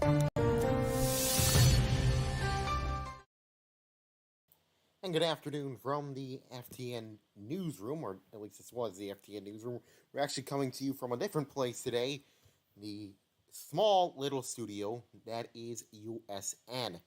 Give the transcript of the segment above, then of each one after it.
And good afternoon from the FTN newsroom, or at least this was the FTN newsroom. We're actually coming to you from a different place today, the small little studio that is USN.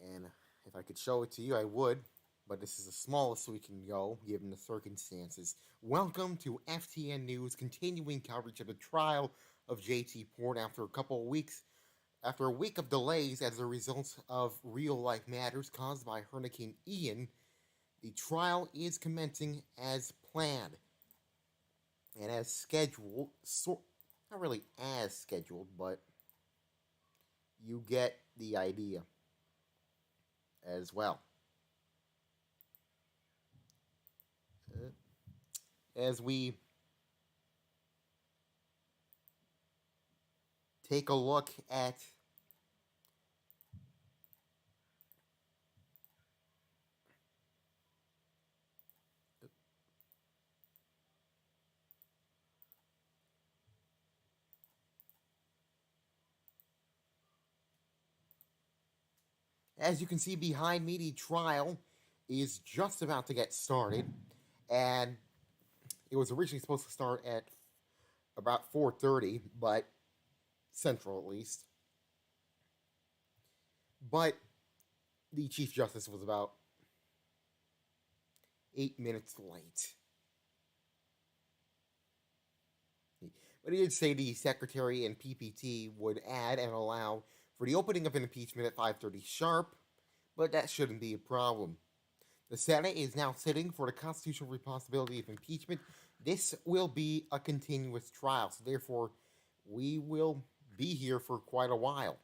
And if I could show it to you, I would, but this is the smallest we can go given the circumstances. Welcome to FTN News, continuing coverage of the trial of Jtport after a week of delays as a result of real-life matters caused by Hurricane Ian. The trial is commencing as planned and as scheduled. Not really as scheduled, but you get the idea as well. As we take a look at as you can see behind me, the trial is just about to get started, and it was originally supposed to start at about 4:30, but Central at least. But the Chief Justice was about 8 minutes late. But he did say the Secretary and PPT would add and allow for the opening of an impeachment at 5:30 sharp, but that shouldn't be a problem. The Senate is now sitting for the constitutional responsibility of impeachment. This will be a continuous trial, so therefore we will be here for quite a while.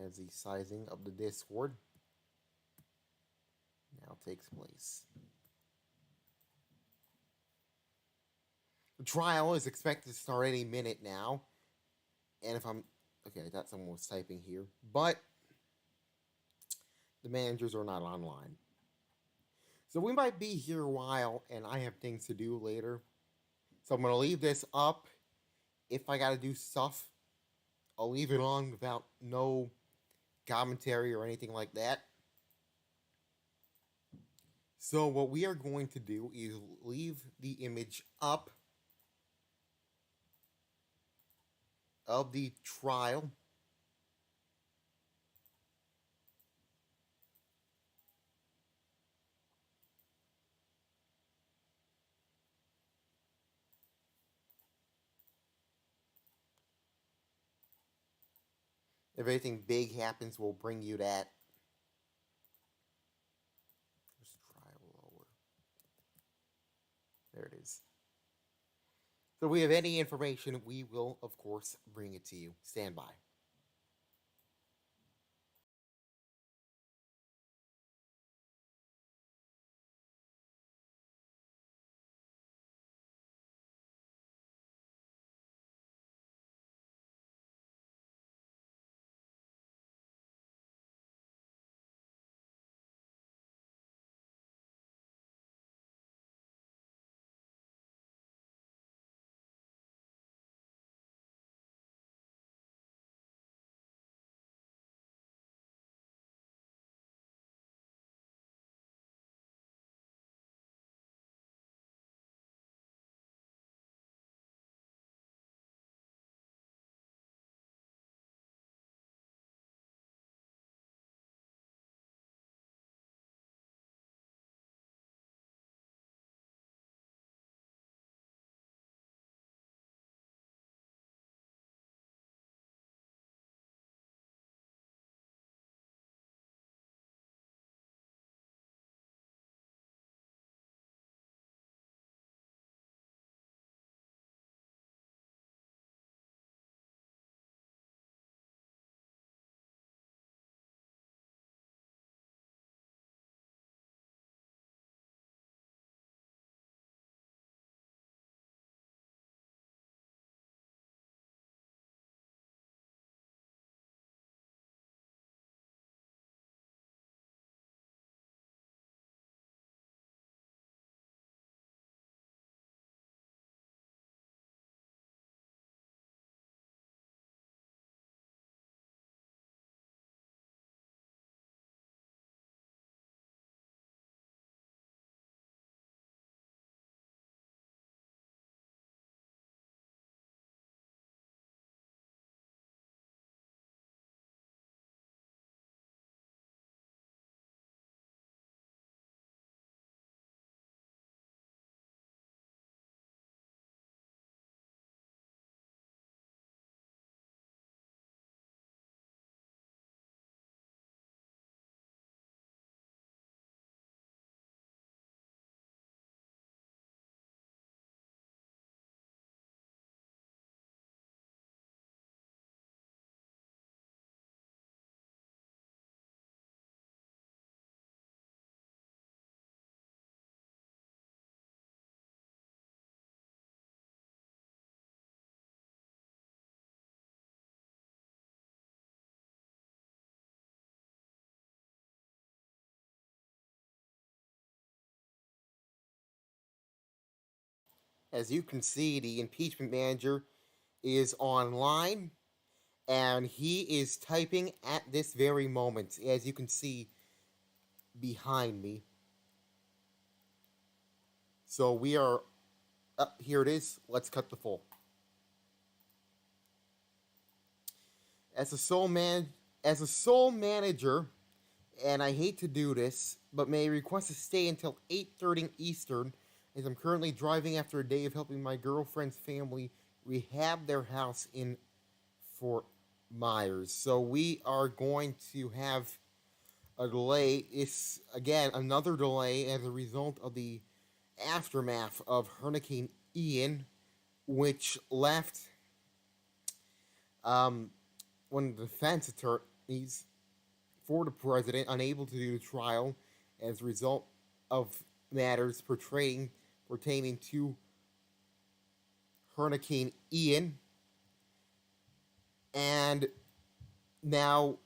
As the sizing of the Discord now takes place. The trial is expected to start any minute now. And if I'm... Okay, I thought someone was typing here. But the managers are not online. So we might be here a while, and I have things to do later. So I'm going to leave this up. If I got to do stuff, I'll leave it on without no commentary or anything like that. So what we are going to do is leave the image up of the trial. If anything big happens, we'll bring you that. Just trial lower. There it is. So if we have any information, we will, of course, bring it to you. Stand by. As you can see, the impeachment manager is online and he is typing at this very moment, as you can see behind me. So we are up. Here it is. Let's cut the full. As a sole manager, and I hate to do this, but may I request to stay until 8:30 Eastern, as I'm currently driving after a day of helping my girlfriend's family rehab their house in Fort Myers. So we are going to have a delay. It's again another delay as a result of the aftermath of Hurricane Ian, which left one of the defense attorneys for the president unable to do the trial as a result of matters pertaining to Hurricane Ian. And now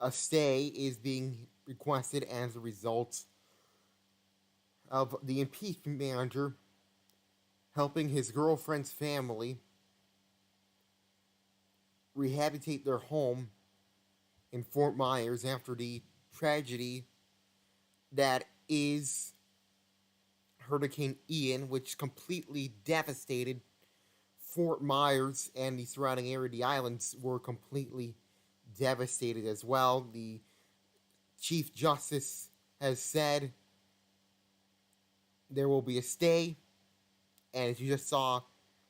a stay is being requested as a result of the impeachment manager helping his girlfriend's family rehabilitate their home in Fort Myers after the tragedy that is Hurricane Ian, which completely devastated Fort Myers and the surrounding area. The islands were completely devastated as well. The Chief Justice has said there will be a stay, and as you just saw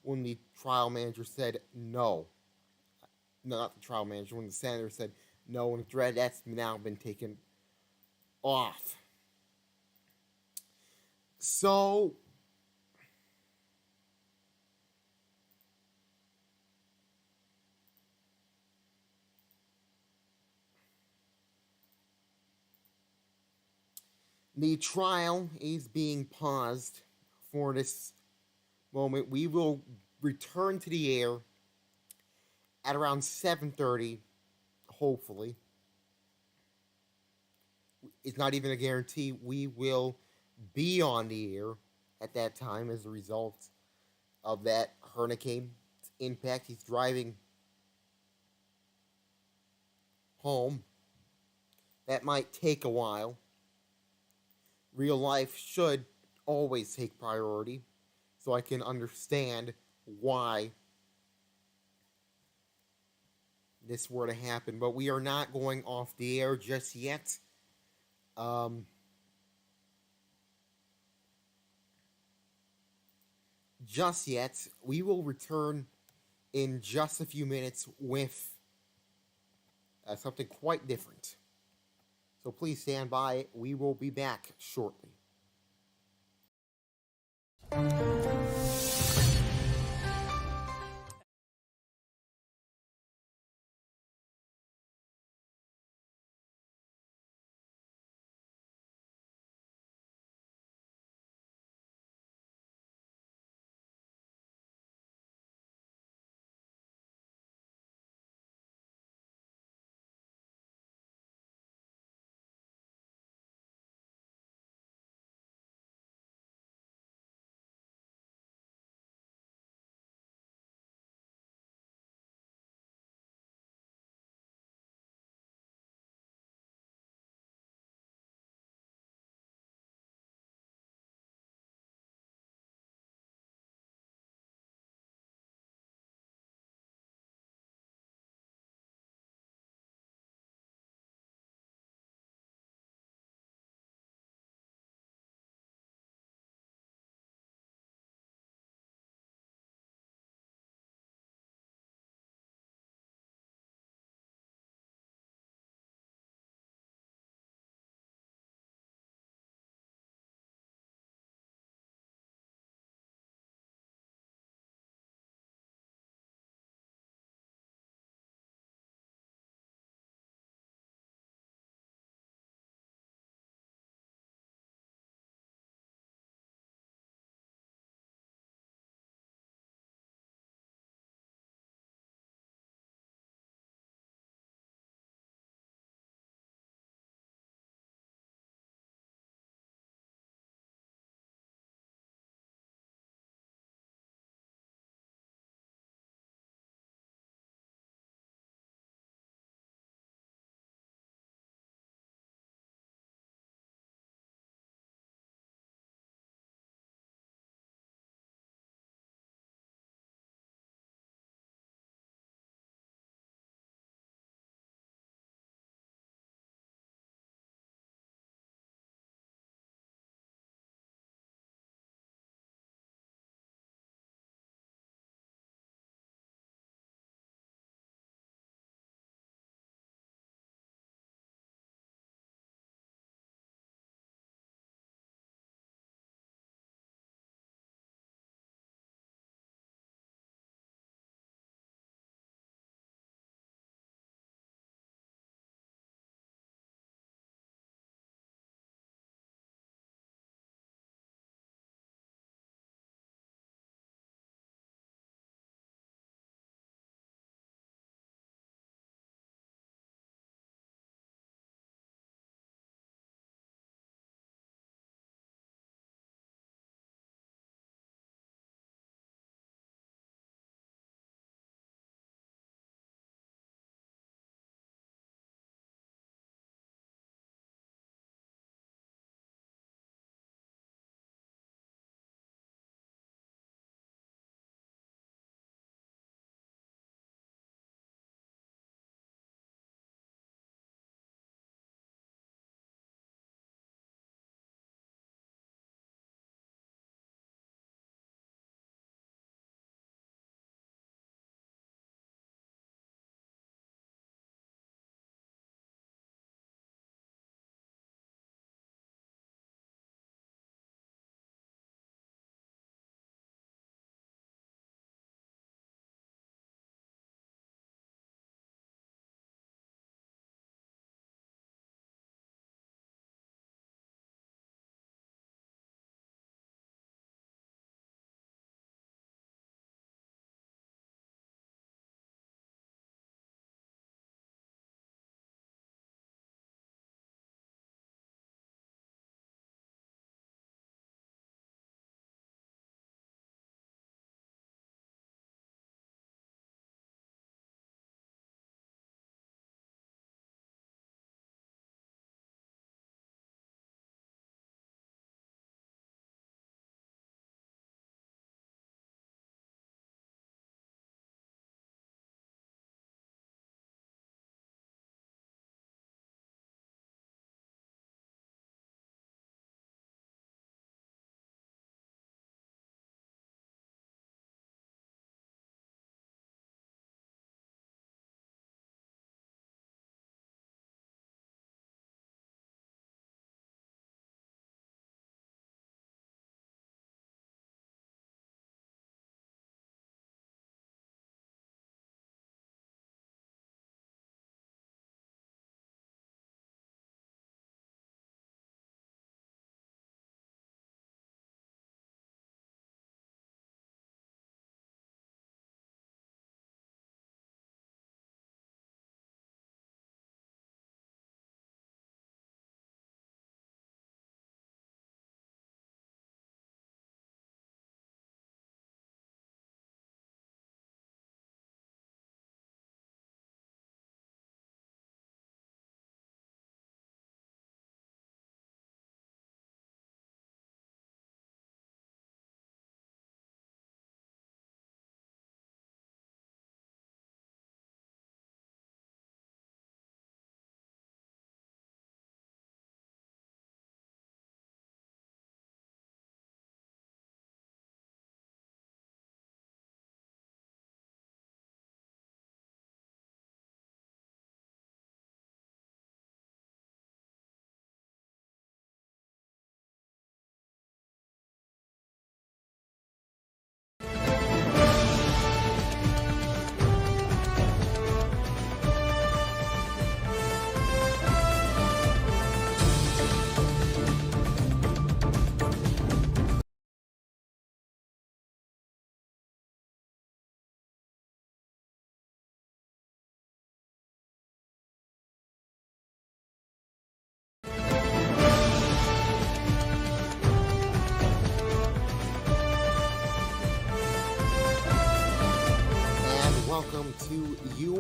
when the trial manager said no, not the trial manager, when the senator said no, and dread that's now been taken off. So the trial is being paused for this moment. We will return to the air at around 7:30, hopefully. It's not even a guarantee we will be on the air at that time as a result of that hurricane impact. He's driving home. That might take a while. Real life should always take priority, so I can understand why this were to happen. But we are not going off the air just yet. Just yet. We will return in just a few minutes with something quite different. So please stand by. We will be back shortly.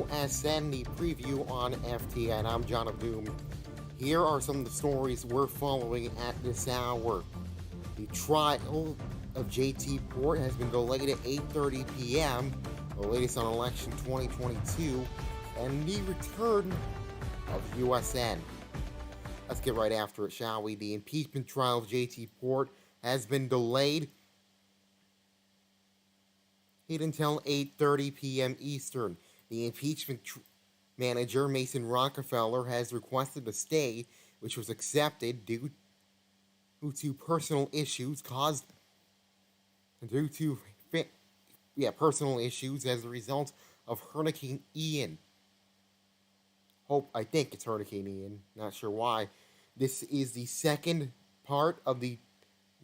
USN, the preview on FTN. I'm John of Doom. Here are some of the stories we're following at this hour. The trial of Jtport has been delayed at 8:30 p.m., the latest on election 2022, and the return of USN. Let's get right after it, shall we? The impeachment trial of Jtport has been delayed until 8:30 p.m. Eastern. The impeachment manager, Mason Rockefeller, has requested a stay, which was accepted due to personal issues caused personal issues as a result of Hurricane Ian. I think it's Hurricane Ian. Not sure why. This is the second part of the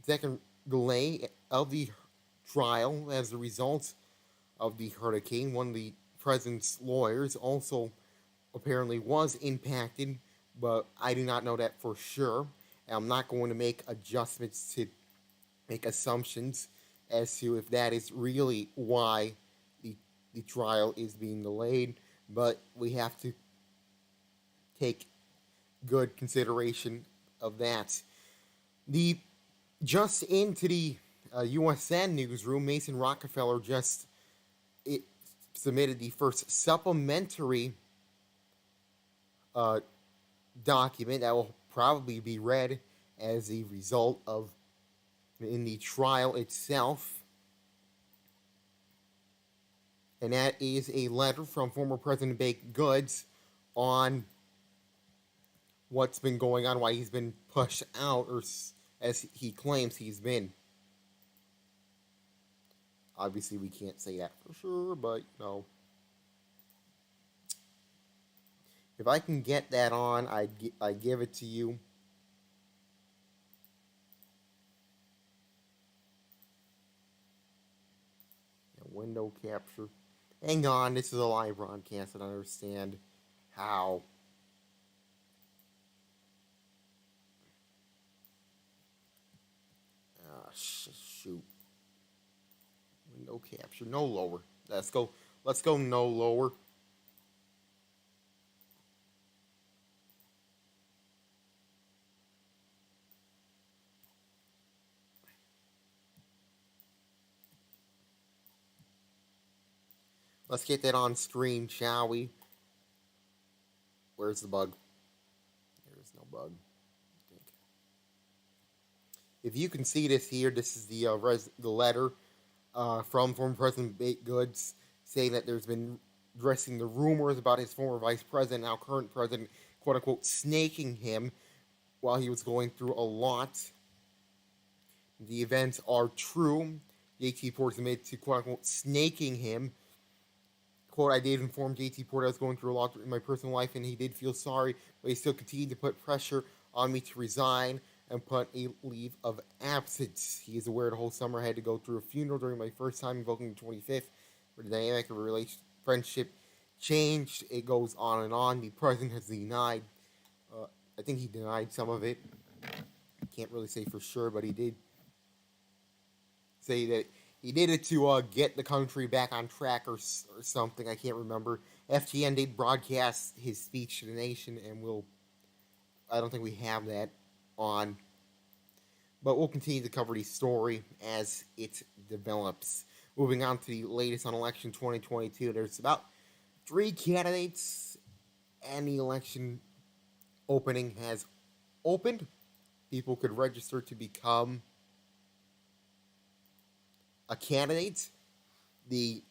second delay of the trial as a result of the hurricane. One of the president's lawyers also apparently was impacted, but I do not know that for sure. And I'm not going to make adjustments to make assumptions as to if that is really why the trial is being delayed, but we have to take good consideration of that. Just into the USN newsroom, Mason Rockefeller just submitted the first supplementary document that will probably be read as a result of in the trial itself. And that is a letter from former President Baked Goods on what's been going on, why he's been pushed out, or as he claims he's been. Obviously, we can't say that for sure, but, if I can get that on, I give it to you. Window capture. Hang on, this is a live broadcast, and I understand how. Shoot. Window capture. No lower. Let's go no lower. Let's get that on screen, shall we? Where's the bug? There's no bug. If you can see this here, this is the letter from former President Baked Goods saying that there's been addressing the rumors about his former vice president, now current president, quote-unquote, snaking him while he was going through a lot. The events are true. Jtport admitted to, quote-unquote, snaking him. Quote, I did inform Jtport I was going through a lot in my personal life, and he did feel sorry, but he still continued to put pressure on me to resign and put a leave of absence. He is aware the whole summer I had to go through a funeral during my first time invoking the 25th, where the dynamic of a friendship changed. It goes on and on. The president has denied, I think he denied some of it. I can't really say for sure, but he did say that he did it to get the country back on track or something. I can't remember. FTN did broadcast his speech to the nation, and I don't think we have that on. But we'll continue to cover the story as it develops. Moving on to the latest on election 2022. There's about 3 candidates, and the election opening has opened. People could register to become a candidate. The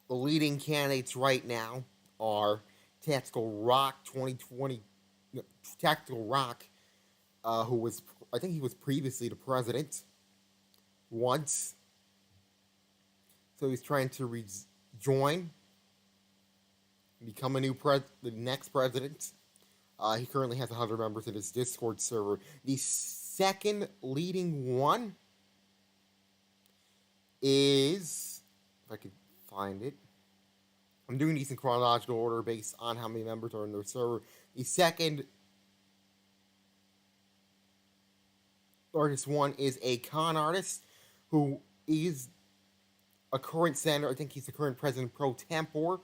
leading candidates right now are Tactical Rock, who was, I think he was previously the president once. So he's trying to rejoin, become the next president. He currently has 100 members in his Discord server. The second leading one is, if I could find it, I'm doing these in chronological order based on how many members are in their server. The second artist one is a con artist who is a current senator. I think he's the current president pro tempore.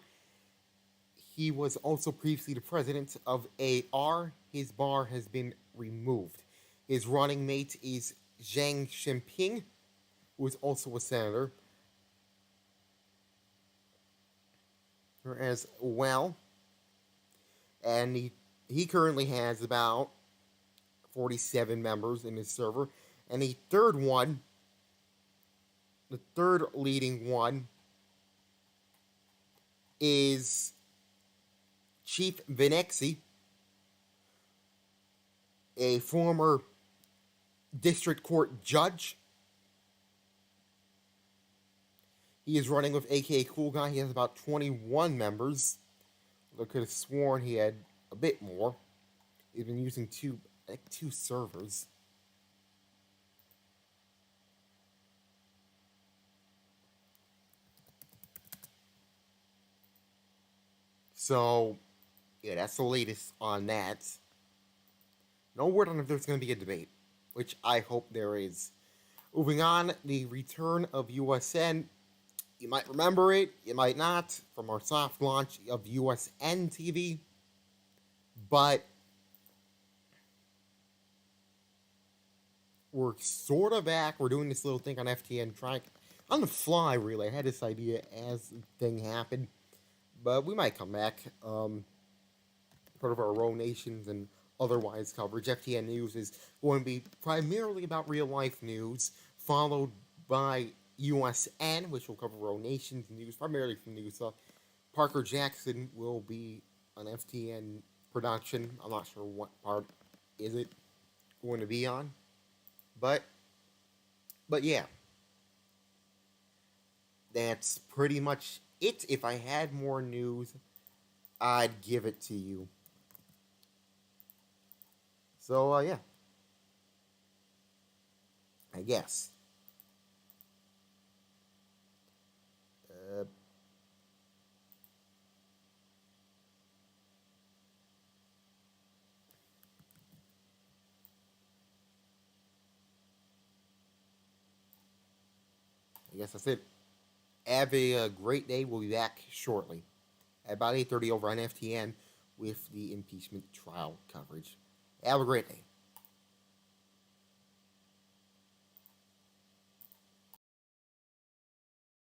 He was also previously the president of AR. His bar has been removed. His running mate is Zhang Ximping, who is also a senator. As well. And he currently has about 47 members in his server. And the third leading one, is Chief Venexi, a former district court judge. He is running with AKA Cool Guy. He has about 21 members. I could have sworn he had a bit more. He's been using two servers. So, yeah, that's the latest on that. No word on if there's going to be a debate, which I hope there is. Moving on, the return of USN. You might remember it, you might not, from our soft launch of USN TV. But we're sort of back. We're doing this little thing on FTN, trying on the fly, really. I had this idea as the thing happened. But we might come back. Part of our own nations and otherwise coverage. FTN News is going to be primarily about real-life news, followed by USN, which will cover our nation's news, primarily from news. Parker Jackson will be an FTN production. I'm not sure what part is it going to be on. But yeah. That's pretty much it. If I had more news, I'd give it to you. So, yeah. I guess. I guess that's it. Have a great day. We'll be back shortly at about 8:30 over on FTN with the impeachment trial coverage. Have a great day.